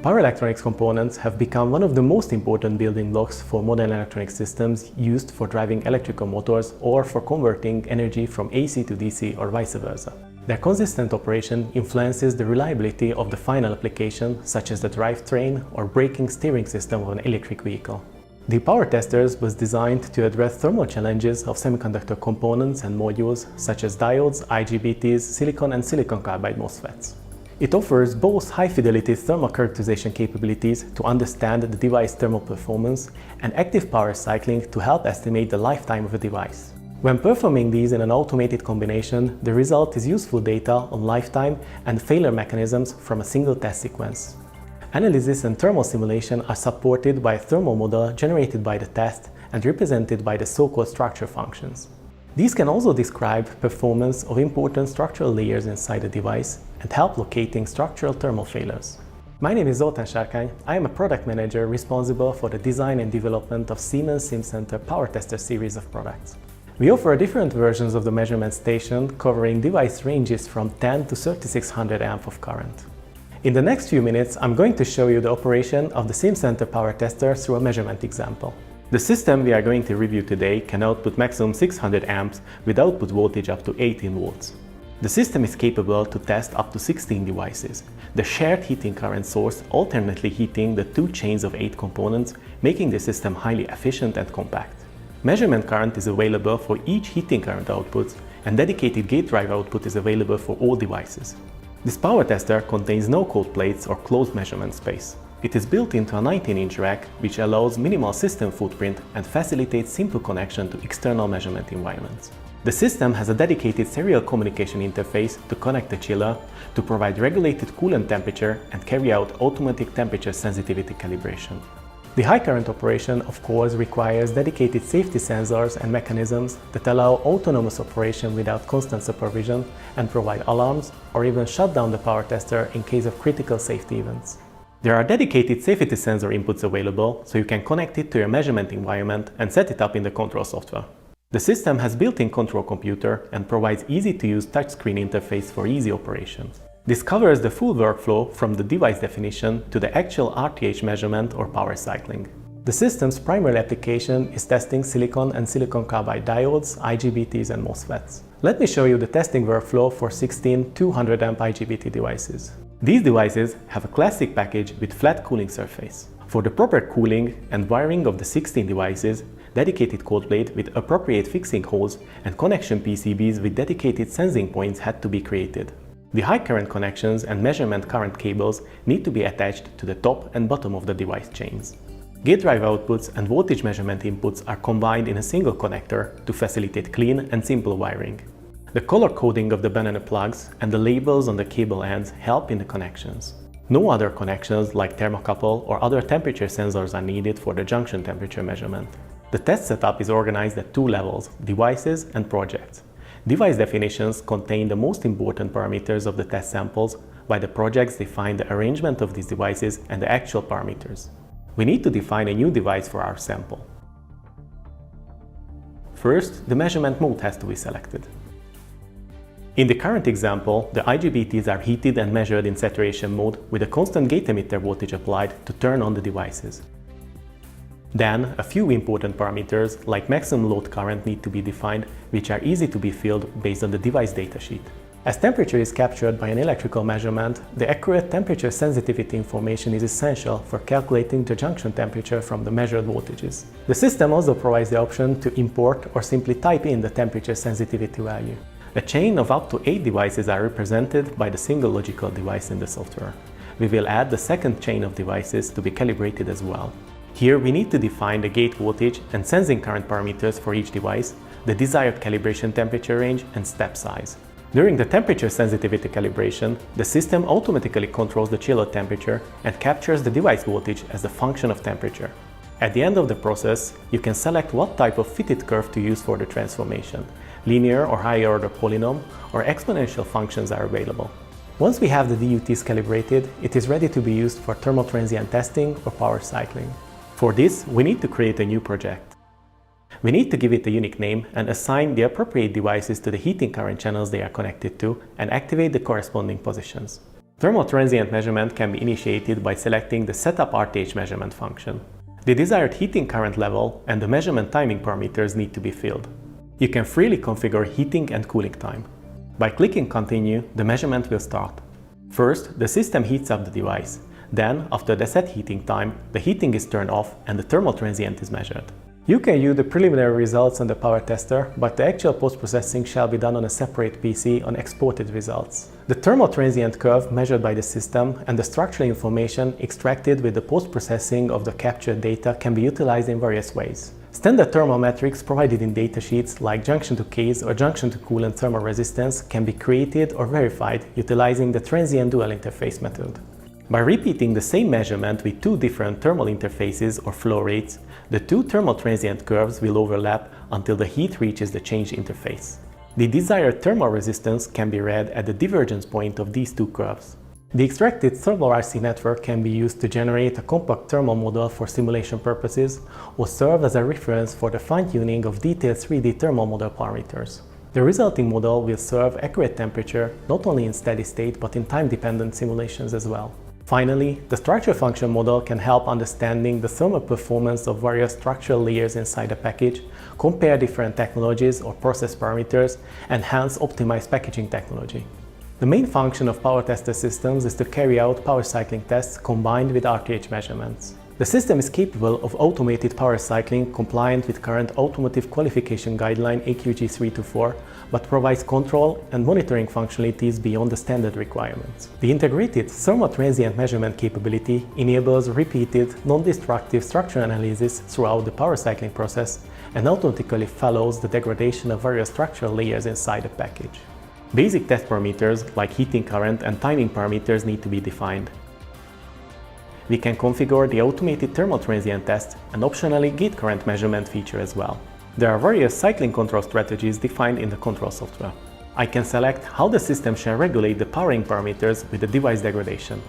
Power electronics components have become one of the most important building blocks for modern electronic systems used for driving electrical motors or for converting energy from AC to DC or vice versa. Their consistent operation influences the reliability of the final application, such as the drivetrain or braking steering system of an electric vehicle. The power testers was designed to address thermal challenges of semiconductor components and modules such as diodes, IGBTs, silicon and silicon carbide MOSFETs. It offers both high-fidelity thermal characterization capabilities to understand the device thermal performance and active power cycling to help estimate the lifetime of a device. When performing these in an automated combination, the result is useful data on lifetime and failure mechanisms from a single test sequence. Analysis and thermal simulation are supported by a thermal model generated by the test and represented by the so-called structure functions. These can also describe performance of important structural layers inside the device and help locating structural thermal failures. My name is Zoltán Sárkány. I am a product manager responsible for the design and development of Siemens Simcenter POWERTESTER series of products. We offer different versions of the measurement station covering device ranges from 10 to 3600 amp of current. In the next few minutes, I'm going to show you the operation of the Simcenter POWERTESTER through a measurement example. The system we are going to review today can output maximum 600 amps with output voltage up to 18 volts. The system is capable to test up to 16 devices, the shared heating current source alternately heating the two chains of 8 components, making the system highly efficient and compact. Measurement current is available for each heating current output, and dedicated gate drive output is available for all devices. This power tester contains no cold plates or closed measurement space. It is built into a 19-inch rack, which allows minimal system footprint and facilitates simple connection to external measurement environments. The system has a dedicated serial communication interface to connect the chiller, to provide regulated coolant temperature and carry out automatic temperature sensitivity calibration. The high current operation, of course, requires dedicated safety sensors and mechanisms that allow autonomous operation without constant supervision and provide alarms or even shut down the power tester in case of critical safety events. There are dedicated safety sensor inputs available, so you can connect it to your measurement environment and set it up in the control software. The system has built-in control computer and provides easy-to-use touchscreen interface for easy operation. This covers the full workflow from the device definition to the actual RTH measurement or power cycling. The system's primary application is testing silicon and silicon carbide diodes, IGBTs and MOSFETs. Let me show you the testing workflow for 16 200 amp IGBT devices. These devices have a classic package with flat cooling surface. For the proper cooling and wiring of the 16 devices, dedicated cold plate with appropriate fixing holes and connection PCBs with dedicated sensing points had to be created. The high current connections and measurement current cables need to be attached to the top and bottom of the device chains. Gate drive outputs and voltage measurement inputs are combined in a single connector to facilitate clean and simple wiring. The color coding of the banana plugs and the labels on the cable ends help in the connections. No other connections like thermocouple or other temperature sensors are needed for the junction temperature measurement. The test setup is organized at 2 levels, devices and projects. Device definitions contain the most important parameters of the test samples, while the projects define the arrangement of these devices and the actual parameters. We need to define a new device for our sample. First, the measurement mode has to be selected. In the current example, the IGBTs are heated and measured in saturation mode with a constant gate emitter voltage applied to turn on the devices. Then, a few important parameters like maximum load current need to be defined, which are easy to be filled based on the device datasheet. As temperature is captured by an electrical measurement, the accurate temperature sensitivity information is essential for calculating the junction temperature from the measured voltages. The system also provides the option to import or simply type in the temperature sensitivity value. A chain of up to 8 devices are represented by the single logical device in the software. We will add the second chain of devices to be calibrated as well. Here we need to define the gate voltage and sensing current parameters for each device, the desired calibration temperature range and step size. During the temperature sensitivity calibration, the system automatically controls the chiller temperature and captures the device voltage as a function of temperature. At the end of the process, you can select what type of fitted curve to use for the transformation. Linear or higher order polynomial or exponential functions are available. Once we have the DUTs calibrated, it is ready to be used for thermal transient testing or power cycling. For this, we need to create a new project. We need to give it a unique name and assign the appropriate devices to the heating current channels they are connected to and activate the corresponding positions. Thermal transient measurement can be initiated by selecting the Setup RTH measurement function. The desired heating current level and the measurement timing parameters need to be filled. You can freely configure heating and cooling time. By clicking Continue, the measurement will start. First, the system heats up the device. Then, after the set heating time, the heating is turned off and the thermal transient is measured. You can view the preliminary results on the power tester, but the actual post-processing shall be done on a separate PC on exported results. The thermal transient curve measured by the system and the structural information extracted with the post-processing of the captured data can be utilized in various ways. Standard thermal metrics provided in datasheets like junction to case or junction to coolant thermal resistance can be created or verified utilizing the transient dual interface method. By repeating the same measurement with two different thermal interfaces or flow rates, the two thermal transient curves will overlap until the heat reaches the change interface. The desired thermal resistance can be read at the divergence point of these two curves. The extracted thermal RC network can be used to generate a compact thermal model for simulation purposes or serve as a reference for the fine-tuning of detailed 3D thermal model parameters. The resulting model will serve accurate temperature not only in steady state but in time-dependent simulations as well. Finally, the structure function model can help understanding the thermal performance of various structural layers inside a package, compare different technologies or process parameters, and hence optimize packaging technology. The main function of power tester systems is to carry out power cycling tests combined with RTH measurements. The system is capable of automated power cycling compliant with current automotive qualification guideline AQG 324, but provides control and monitoring functionalities beyond the standard requirements. The integrated thermal transient measurement capability enables repeated, non-destructive structural analysis throughout the power cycling process and automatically follows the degradation of various structural layers inside the package. Basic test parameters like heating current and timing parameters need to be defined. We can configure the automated thermal transient test and optionally gate current measurement feature as well. There are various cycling control strategies defined in the control software. I can select how the system shall regulate the powering parameters with the device degradation.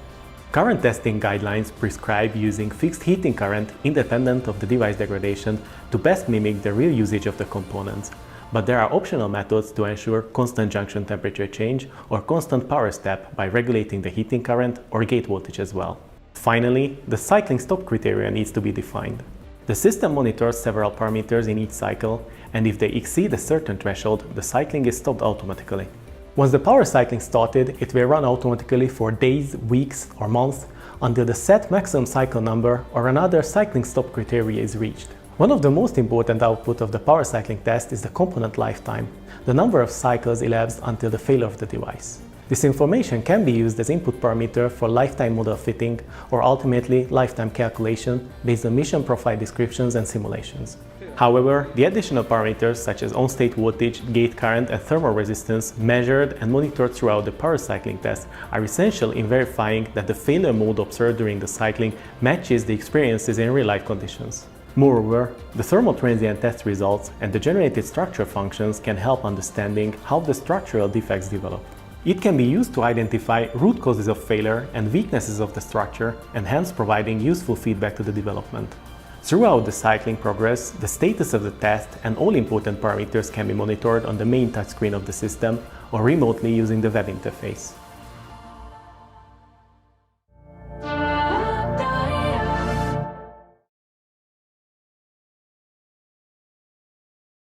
Current testing guidelines prescribe using fixed heating current independent of the device degradation to best mimic the real usage of the components, but there are optional methods to ensure constant junction temperature change or constant power step by regulating the heating current or gate voltage as well. Finally, the cycling stop criteria needs to be defined. The system monitors several parameters in each cycle, and if they exceed a certain threshold, the cycling is stopped automatically. Once the power cycling started, it will run automatically for days, weeks, or months until the set maximum cycle number or another cycling stop criteria is reached. One of the most important output of the power cycling test is the component lifetime, the number of cycles elapsed until the failure of the device. This information can be used as input parameter for lifetime model fitting or ultimately lifetime calculation based on mission profile descriptions and simulations. However, the additional parameters such as on-state voltage, gate current and thermal resistance measured and monitored throughout the power cycling test are essential in verifying that the failure mode observed during the cycling matches the experiences in real-life conditions. Moreover, the thermal transient test results and the generated structure functions can help understanding how the structural defects develop. It can be used to identify root causes of failure and weaknesses of the structure and hence providing useful feedback to the development. Throughout the cycling progress, the status of the test and all important parameters can be monitored on the main touchscreen of the system or remotely using the web interface.